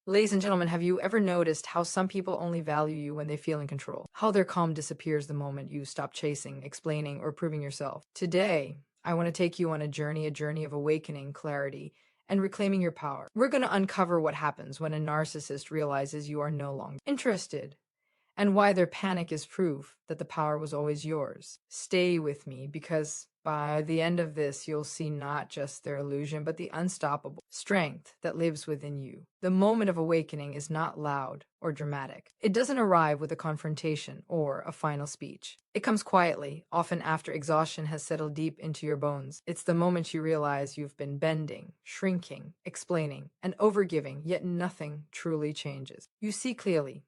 Ladies and gentlemen, have you ever noticed how some people only value you when they feel in control? How their calm disappears the moment you stop chasing, explaining, or proving yourself? Today, I want to take you on a journey of awakening, clarity, and reclaiming your power. We're going to uncover what happens when a narcissist realizes you are no longer interested, and why their panic is proof that the power was always yours. Stay with me, because by the end of this, you'll see not just their illusion, but the unstoppable strength that lives within you. The moment of awakening is not loud or dramatic. It doesn't arrive with a confrontation or a final speech. It comes quietly, often after exhaustion has settled deep into your bones. It's the moment you realize you've been bending, shrinking, explaining, and overgiving, yet nothing truly changes. You see clearly,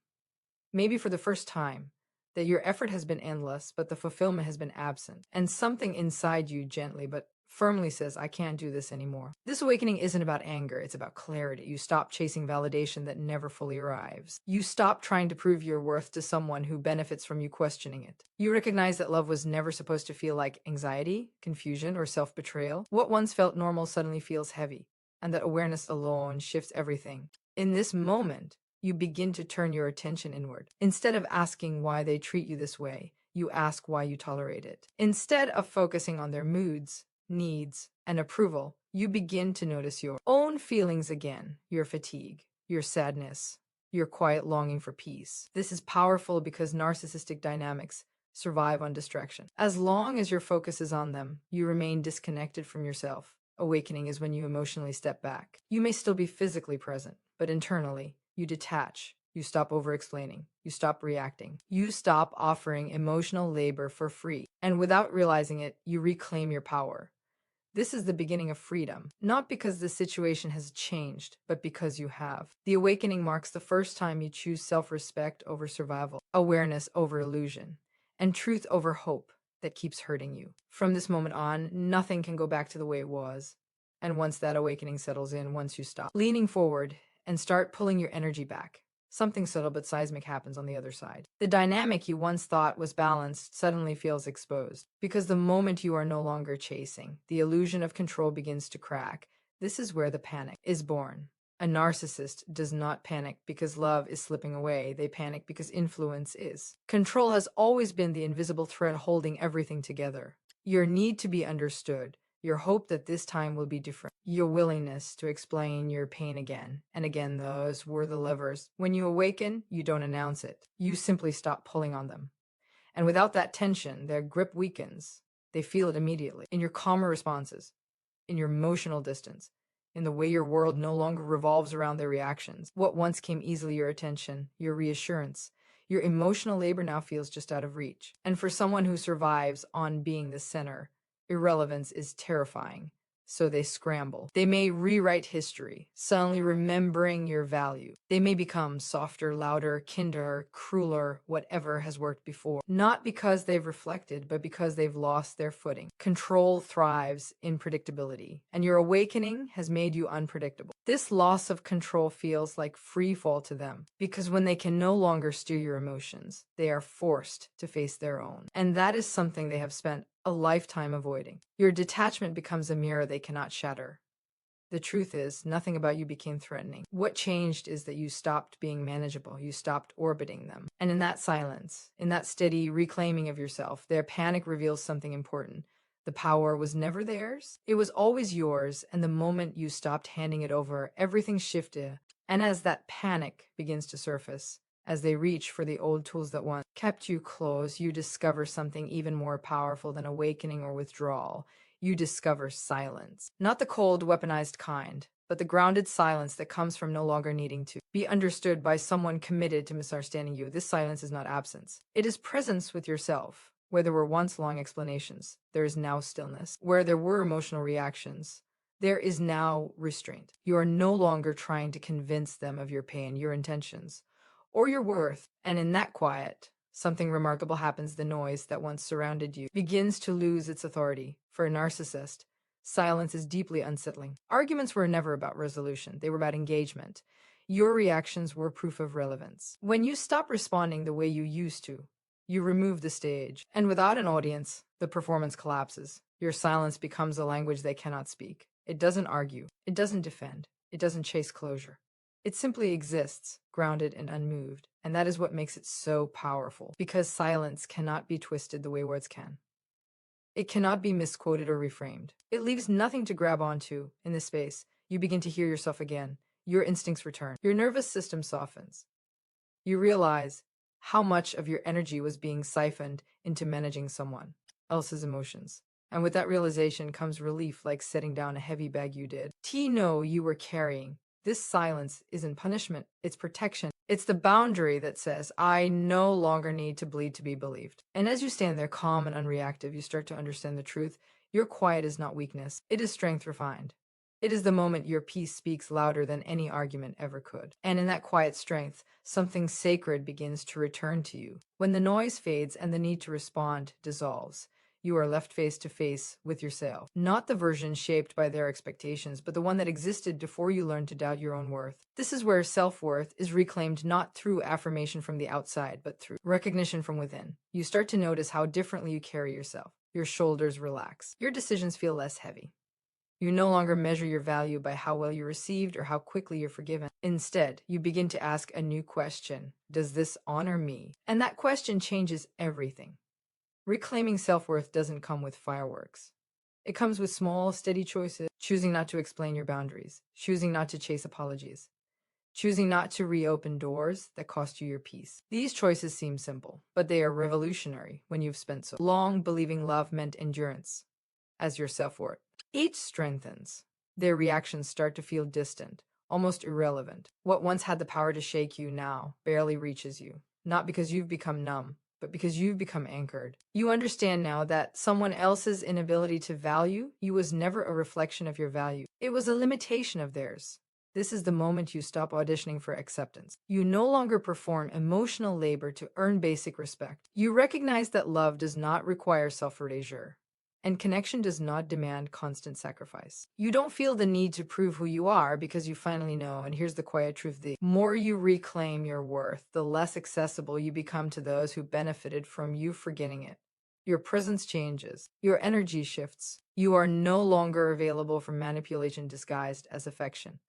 maybe for the first time, that your effort has been endless, but the fulfillment has been absent. And something inside you gently but firmly says, I can't do this anymore. This awakening isn't about anger, it's about clarity. You stop chasing validation that never fully arrives. You stop trying to prove your worth to someone who benefits from you questioning it. You recognize that love was never supposed to feel like anxiety, confusion, or self-betrayal. What once felt normal suddenly feels heavy, and that awareness alone shifts everything. In this moment, you begin to turn your attention inward. Instead of asking why they treat you this way, you ask why you tolerate it. Instead of focusing on their moods, needs, and approval, you begin to notice your own feelings again, your fatigue, your sadness, your quiet longing for peace. This is powerful because narcissistic dynamics survive on distraction. As long as your focus is on them, you remain disconnected from yourself. Awakening is when you emotionally step back. You may still be physically present, but internally, you detach. You stop over-explaining. You stop reacting. You stop offering emotional labor for free. And without realizing it, you reclaim your power. This is the beginning of freedom, not because the situation has changed, but because you have. The awakening marks the first time you choose self-respect over survival, awareness over illusion, and truth over hope that keeps hurting you. From this moment on, nothing can go back to the way it was. And once that awakening settles in, once you stop leaning forward and start pulling your energy back, something subtle but seismic happens on the other side. The dynamic you once thought was balanced suddenly feels exposed, because the moment you are no longer chasing, the illusion of control begins to crack. This is where the panic is born. A narcissist does not panic because love is slipping away. They panic because influence is. Control has always been the invisible thread holding everything together. Your need to be understood, your hope that this time will be different, your willingness to explain your pain again and again, those were the levers. When you awaken, you don't announce it. You simply stop pulling on them. And without that tension, their grip weakens. They feel it immediately in your calmer responses, in your emotional distance, in the way your world no longer revolves around their reactions. What once came easily your attention, your reassurance, your emotional labor now feels just out of reach. And for someone who survives on being the center, irrelevance is terrifying. So they scramble. They may rewrite history, suddenly remembering your value. They may become softer, louder, kinder, crueler, whatever has worked before. Not because they've reflected, but because they've lost their footing. Control thrives in predictability, and your awakening has made you unpredictable. This loss of control feels like free fall to them, because when they can no longer steer your emotions, they are forced to face their own. And that is something they have spent a lifetime avoiding. Your detachment becomes a mirror they cannot shatter. The truth is, nothing about you became threatening. What changed is that you stopped being manageable. You stopped orbiting them. And in that silence, in that steady reclaiming of yourself, their panic reveals something important. The power was never theirs. It was always yours. And the moment you stopped handing it over, everything shifted. And as that panic begins to surface, as they reach for the old tools that once kept you close, you discover something even more powerful than awakening or withdrawal. You discover silence. Not the cold, weaponized kind, but the grounded silence that comes from no longer needing to be understood by someone committed to misunderstanding you. This silence is not absence. It is presence with yourself. Where there were once long explanations, there is now stillness. Where there were emotional reactions, there is now restraint. You are no longer trying to convince them of your pain, your intentions, or your worth. And in that quiet, something remarkable happens. The noise that once surrounded you begins to lose its authority. For a narcissist, silence is deeply unsettling. Arguments were never about resolution, they were about engagement. Your reactions were proof of relevance. When you stop responding the way you used to, you remove the stage. And without an audience, the performance collapses. Your silence becomes a language they cannot speak. It doesn't argue. It doesn't defend. It doesn't chase closure. It simply exists, grounded and unmoved, and that is what makes it so powerful, because silence cannot be twisted the way words can. It cannot be misquoted or reframed. It leaves nothing to grab onto. In this space, you begin to hear yourself again. Your instincts return. Your nervous system softens. You realize how much of your energy was being siphoned into managing someone else's emotions. And with that realization comes relief, like setting down a heavy bag you did know you were carrying. This silence isn't punishment, it's protection. It's the boundary that says, I no longer need to bleed to be believed. And as you stand there calm and unreactive, you start to understand the truth. Your quiet is not weakness, it is strength refined. It is the moment your peace speaks louder than any argument ever could. And in that quiet strength, something sacred begins to return to you. When the noise fades and the need to respond dissolves, you are left face to face with yourself. Not the version shaped by their expectations, but the one that existed before you learned to doubt your own worth. This is where self-worth is reclaimed not through affirmation from the outside, but through recognition from within. You start to notice how differently you carry yourself. Your shoulders relax. Your decisions feel less heavy. You no longer measure your value by how well you're received or how quickly you're forgiven. Instead, you begin to ask a new question. Does this honor me? And that question changes everything. Reclaiming self-worth doesn't come with fireworks. It comes with small, steady choices, choosing not to explain your boundaries, choosing not to chase apologies, choosing not to reopen doors that cost you your peace. These choices seem simple, but they are revolutionary when you've spent so long believing love meant endurance as your self-worth. Each strengthens. Their reactions start to feel distant, almost irrelevant. What once had the power to shake you now barely reaches you, not because you've become numb, but because you've become anchored. You understand now that someone else's inability to value you was never a reflection of your value. It was a limitation of theirs. This is the moment you stop auditioning for acceptance. You no longer perform emotional labor to earn basic respect. You recognize that love does not require self-erasure, and connection does not demand constant sacrifice. You don't feel the need to prove who you are because you finally know, and here's the quiet truth: the more you reclaim your worth, the less accessible you become to those who benefited from you forgetting it. Your presence changes. Your energy shifts. You are no longer available for manipulation disguised as affection.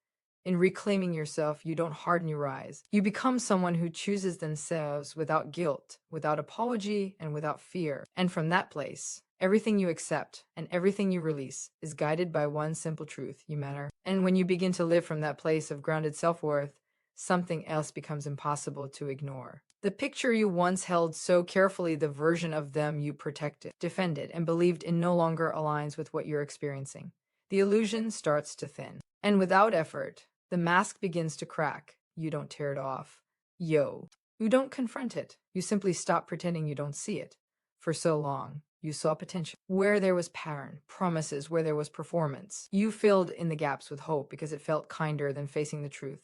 In reclaiming yourself, you don't harden your eyes. You become someone who chooses themselves without guilt, without apology, and without fear. And from that place, everything you accept and everything you release is guided by one simple truth: you matter. And when you begin to live from that place of grounded self-worth, something else becomes impossible to ignore. The picture you once held so carefully, the version of them you protected, defended, and believed in no longer aligns with what you're experiencing. The illusion starts to thin. And without effort, the mask begins to crack. You don't tear it off. You don't confront it. You simply stop pretending you don't see it. For so long, you saw potential. Where there was pattern, promises, where there was performance, you filled in the gaps with hope because it felt kinder than facing the truth.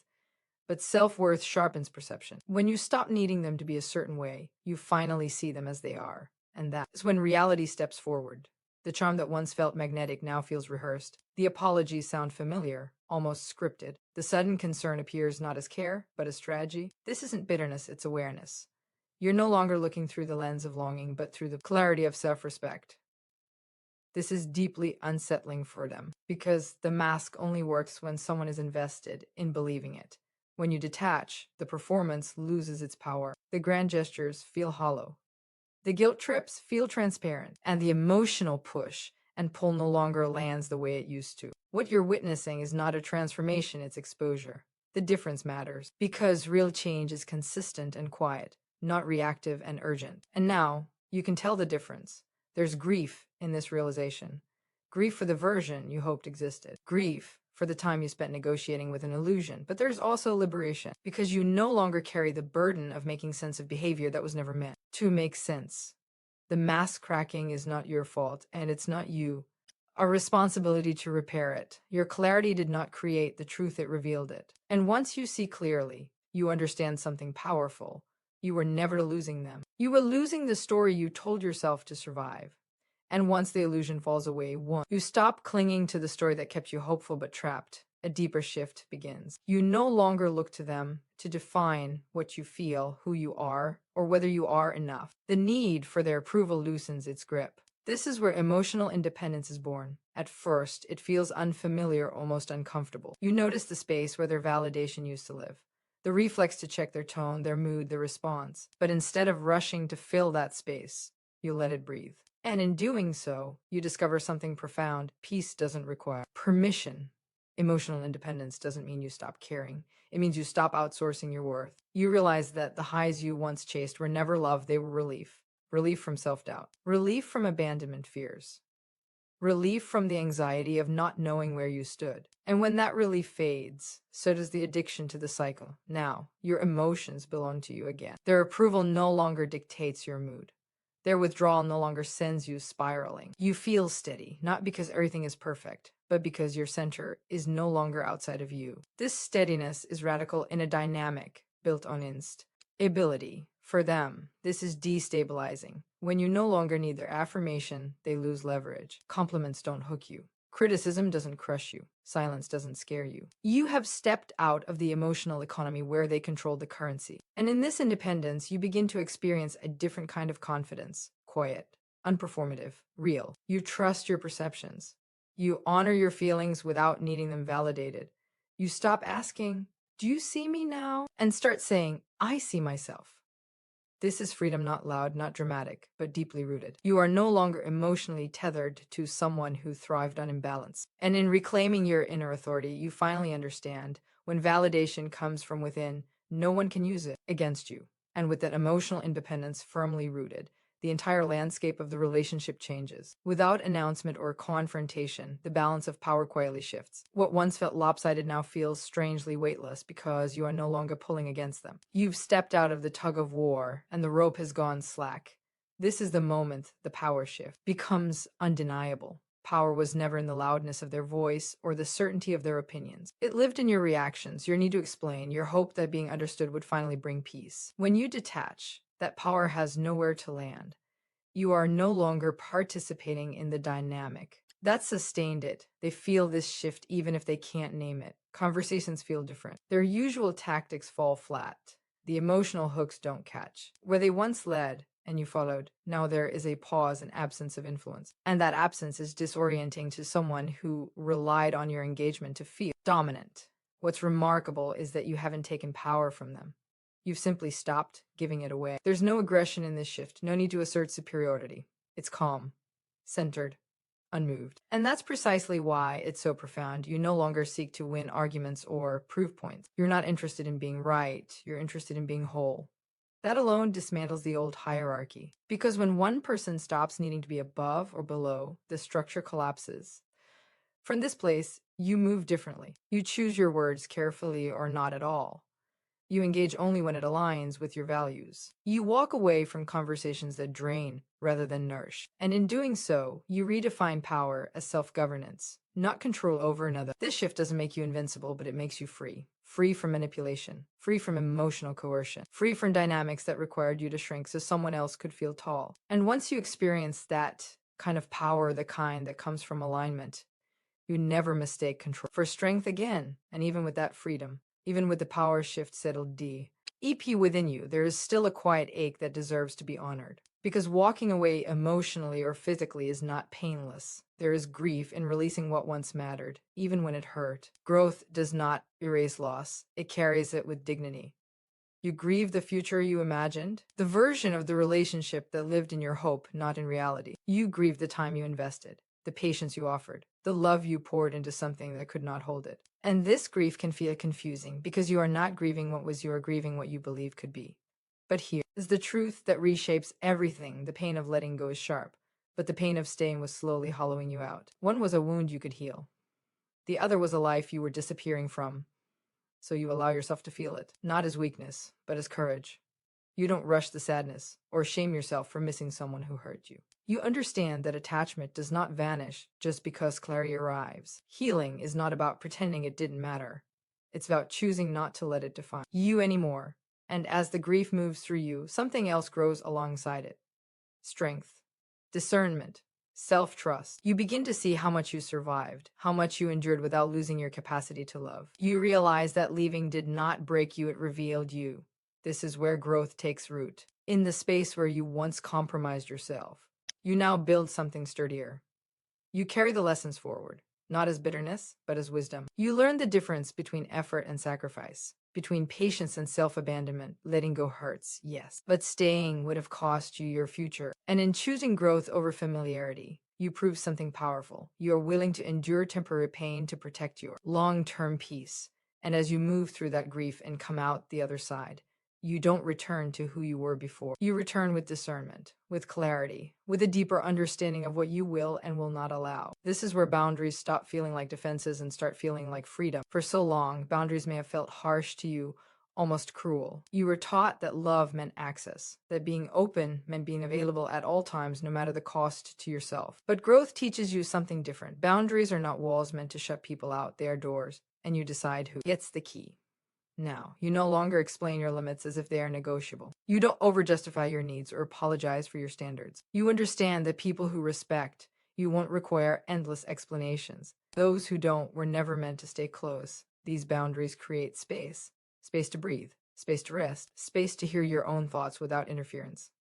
But self-worth sharpens perception. When you stop needing them to be a certain way, you finally see them as they are. And that is when reality steps forward. The charm that once felt magnetic now feels rehearsed. The apologies sound familiar, almost scripted. The sudden concern appears not as care, but as strategy. This isn't bitterness, it's awareness. You're no longer looking through the lens of longing, but through the clarity of self-respect. This is deeply unsettling for them, because the mask only works when someone is invested in believing it. When you detach, the performance loses its power. The grand gestures feel hollow. The guilt trips feel transparent, and the emotional push and pull no longer lands the way it used to. What you're witnessing is not a transformation, it's exposure. The difference matters, because real change is consistent and quiet, not reactive and urgent. And now, you can tell the difference. There's grief in this realization. Grief for the version you hoped existed. Grief for the time you spent negotiating with an illusion. But there's also liberation, because you no longer carry the burden of making sense of behavior that was never meant to make sense. The mask cracking is not your fault, and it's not you. A responsibility to repair it. Your clarity did not create the truth, it revealed it. And once you see clearly, you understand something powerful. You were never losing them. You were losing the story you told yourself to survive. And once the illusion falls away, you stop clinging to the story that kept you hopeful but trapped. A deeper shift begins. You no longer look to them to define what you feel, who you are, or whether you are enough. The need for their approval loosens its grip. This is where emotional independence is born. At first, it feels unfamiliar, almost uncomfortable. You notice the space where their validation used to live, the reflex to check their tone, their mood, their response. But instead of rushing to fill that space, you let it breathe. And in doing so, you discover something profound. Peace doesn't require permission. Emotional independence doesn't mean you stop caring. It means you stop outsourcing your worth. You realize that the highs you once chased were never love, they were relief. Relief from self-doubt. Relief from abandonment fears. Relief from the anxiety of not knowing where you stood. And when that relief fades, so does the addiction to the cycle. Now, your emotions belong to you again. Their approval no longer dictates your mood. Their withdrawal no longer sends you spiraling. You feel steady, not because everything is perfect, but because your center is no longer outside of you. This steadiness is radical in a dynamic built on instability. For them, this is destabilizing. When you no longer need their affirmation, they lose leverage. Compliments don't hook you. Criticism doesn't crush you. Silence doesn't scare you. You have stepped out of the emotional economy where they control the currency. And in this independence, you begin to experience a different kind of confidence. Quiet, unperformative, real. You trust your perceptions. You honor your feelings without needing them validated. You stop asking, "Do you see me now?" and start saying, "I see myself." This is freedom, not loud, not dramatic, but deeply rooted. You are no longer emotionally tethered to someone who thrived on imbalance. And in reclaiming your inner authority, you finally understand when validation comes from within, no one can use it against you. And with that emotional independence firmly rooted, the entire landscape of the relationship changes. Without announcement or confrontation, the balance of power quietly shifts. What once felt lopsided now feels strangely weightless because you are no longer pulling against them. You've stepped out of the tug of war and the rope has gone slack. This is the moment the power shift becomes undeniable. Power was never in the loudness of their voice or the certainty of their opinions. It lived in your reactions, your need to explain, your hope that being understood would finally bring peace. When you detach, that power has nowhere to land. You are no longer participating in the dynamic. That sustained it. They feel this shift even if they can't name it. Conversations feel different. Their usual tactics fall flat. The emotional hooks don't catch. Where they once led and you followed, now there is a pause and absence of influence. And that absence is disorienting to someone who relied on your engagement to feel dominant. What's remarkable is that you haven't taken power from them. You've simply stopped giving it away. There's no aggression in this shift, no need to assert superiority. It's calm, centered, unmoved. And that's precisely why it's so profound. You no longer seek to win arguments or proof points. You're not interested in being right, you're interested in being whole. That alone dismantles the old hierarchy. Because when one person stops needing to be above or below, the structure collapses. From this place, you move differently. You choose your words carefully or not at all. You engage only when it aligns with your values. You walk away from conversations that drain rather than nourish. And in doing so, you redefine power as self-governance, not control over another. This shift doesn't make you invincible, but it makes you free. Free from manipulation, free from emotional coercion, free from dynamics that required you to shrink so someone else could feel tall. And once you experience that kind of power, the kind that comes from alignment, you never mistake control for strength again. And even with that freedom, even with the power shift settled deep within you, there is still a quiet ache that deserves to be honored. Because walking away emotionally or physically is not painless. There is grief in releasing what once mattered, even when it hurt. Growth does not erase loss. It carries it with dignity. You grieve the future you imagined, the version of the relationship that lived in your hope, not in reality. You grieve the time you invested, the patience you offered, the love you poured into something that could not hold it. And this grief can feel confusing because you are not grieving what was, you are grieving what you believe could be. But here is the truth that reshapes everything. The pain of letting go is sharp, but the pain of staying was slowly hollowing you out. One was a wound you could heal. The other was a life you were disappearing from. So you allow yourself to feel it, not as weakness, but as courage. You don't rush the sadness or shame yourself for missing someone who hurt you. You understand that attachment does not vanish just because clarity arrives. Healing is not about pretending it didn't matter. It's about choosing not to let it define you anymore. And as the grief moves through you, something else grows alongside it. Strength, discernment, self-trust. You begin to see how much you survived, how much you endured without losing your capacity to love. You realize that leaving did not break you, it revealed you. This is where growth takes root. In the space where you once compromised yourself, You now build something sturdier. You carry the lessons forward, not as bitterness, but as wisdom. You learn the difference between effort and sacrifice, between patience and self-abandonment. Letting go hurts, yes, but staying would have cost you your future. And in choosing growth over familiarity, you prove something powerful. You are willing to endure temporary pain to protect your long-term peace. And as you move through that grief and come out the other side, you don't return to who you were before. You return with discernment, with clarity, with a deeper understanding of what you will and will not allow. This is where boundaries stop feeling like defenses and start feeling like freedom. For so long, boundaries may have felt harsh to you, almost cruel. You were taught that love meant access, that being open meant being available at all times, no matter the cost to yourself. But growth teaches you something different. Boundaries are not walls meant to shut people out, they are doors, and you decide who gets the key. Now, you no longer explain your limits as if they are negotiable. You don't over-justify your needs or apologize for your standards. You understand that people who respect you won't require endless explanations. Those who don't were never meant to stay close. These boundaries create space. Space to breathe, space to rest, space to hear your own thoughts without interference.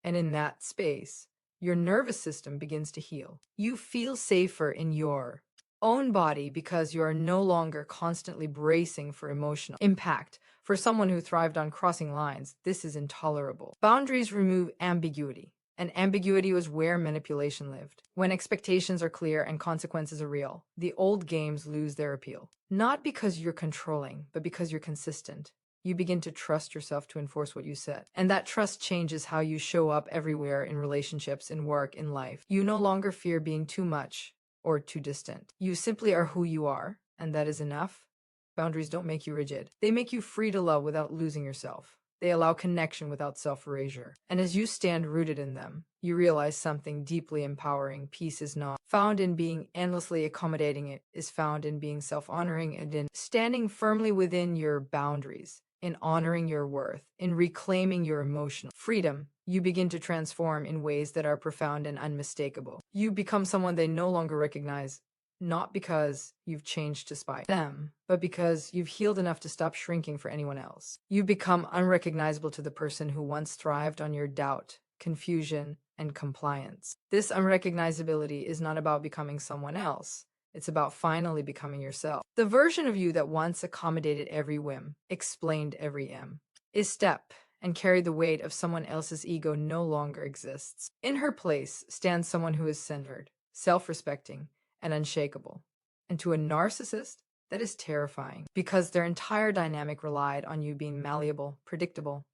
And in that space, your nervous system begins to heal. You feel safer in your own body because you are no longer constantly bracing for emotional impact. For someone who thrived on crossing lines, this is intolerable. Boundaries remove ambiguity, and ambiguity was where manipulation lived. When expectations are clear and consequences are real, the old games lose their appeal. Not because you're controlling, but because you're consistent. You begin to trust yourself to enforce what you said. And that trust changes how you show up everywhere, in relationships, in work, in life. You no longer fear being too much or too distant. You simply are who you are, and that is enough. Boundaries don't make you rigid. They make you free to love without losing yourself. They allow connection without self-erasure. And as you stand rooted in them, you realize something deeply empowering. Peace is not found in being endlessly accommodating, it is found in being self-honoring and in standing firmly within your boundaries, in honoring your worth, in reclaiming your emotional freedom. You begin to transform in ways that are profound and unmistakable. You become someone they no longer recognize, not because you've changed to spite them, but because you've healed enough to stop shrinking for anyone else. You become unrecognizable to the person who once thrived on your doubt, confusion, and compliance. This unrecognizability is not about becoming someone else. It's about finally becoming yourself. The version of you that once accommodated every whim, explained every is step and carried the weight of someone else's ego no longer exists. In her place stands someone who is centered, self-respecting, and unshakable. And to a narcissist, that is terrifying, because their entire dynamic relied on you being malleable, predictable,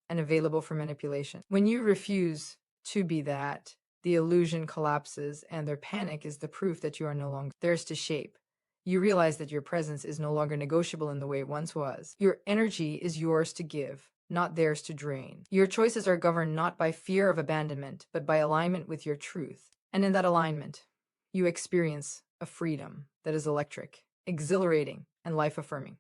and available for manipulation. When you refuse to be that, the illusion collapses, and their panic is the proof that you are no longer theirs to shape. You realize that your presence is no longer negotiable in the way it once was. Your energy is yours to give, not theirs to drain. Your choices are governed not by fear of abandonment, but by alignment with your truth. And in that alignment, you experience a freedom that is electric, exhilarating, and life-affirming.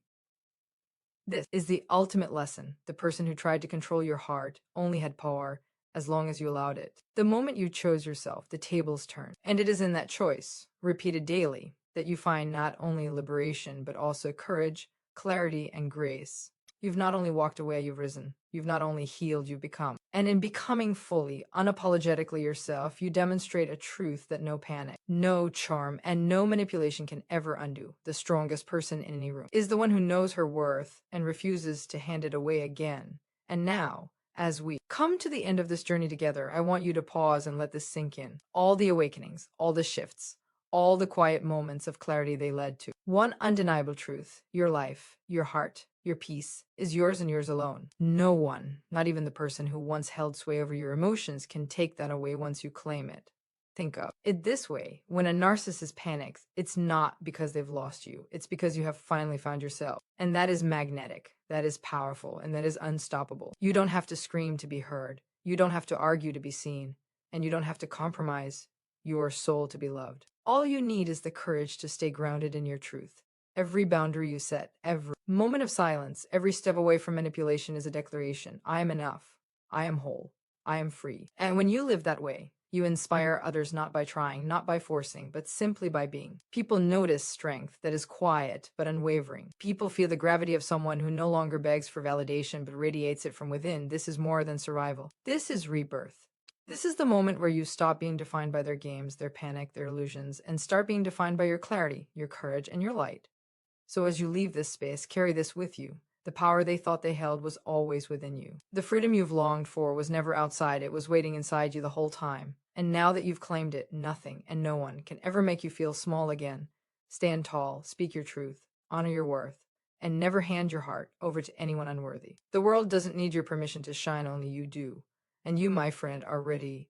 This is the ultimate lesson. The person who tried to control your heart only had power as long as you allowed it. The moment you chose yourself, the tables turn. And it is in that choice, repeated daily, that you find not only liberation, but also courage, clarity, and grace. You've not only walked away, you've risen. You've not only healed, you've become. And in becoming fully, unapologetically yourself, you demonstrate a truth that no panic, no charm, and no manipulation can ever undo. The strongest person in any room is the one who knows her worth and refuses to hand it away again. And now, as we come to the end of this journey together, I want you to pause and let this sink in. All the awakenings, all the shifts, all the quiet moments of clarity they led to. One undeniable truth: your life, your heart, your peace is yours and yours alone. No one, not even the person who once held sway over your emotions, can take that away once you claim it. Think of it this way: when a narcissist panics, it's not because they've lost you. It's because you have finally found yourself. And that is magnetic, that is powerful, and that is unstoppable. You don't have to scream to be heard. You don't have to argue to be seen. And you don't have to compromise your soul to be loved. All you need is the courage to stay grounded in your truth. Every boundary you set, every moment of silence, every step away from manipulation is a declaration. I am enough. I am whole. I am free. And when you live that way, you inspire others not by trying, not by forcing, but simply by being. People notice strength that is quiet but unwavering. People feel the gravity of someone who no longer begs for validation but radiates it from within. This is more than survival. This is rebirth. This is the moment where you stop being defined by their games, their panic, their illusions, and start being defined by your clarity, your courage, and your light. So as you leave this space, carry this with you. The power they thought they held was always within you. The freedom you've longed for was never outside, it was waiting inside you the whole time. And now that you've claimed it, nothing and no one can ever make you feel small again. Stand tall, speak your truth, honor your worth, and never hand your heart over to anyone unworthy. The world doesn't need your permission to shine, only you do. And you, my friend, are ready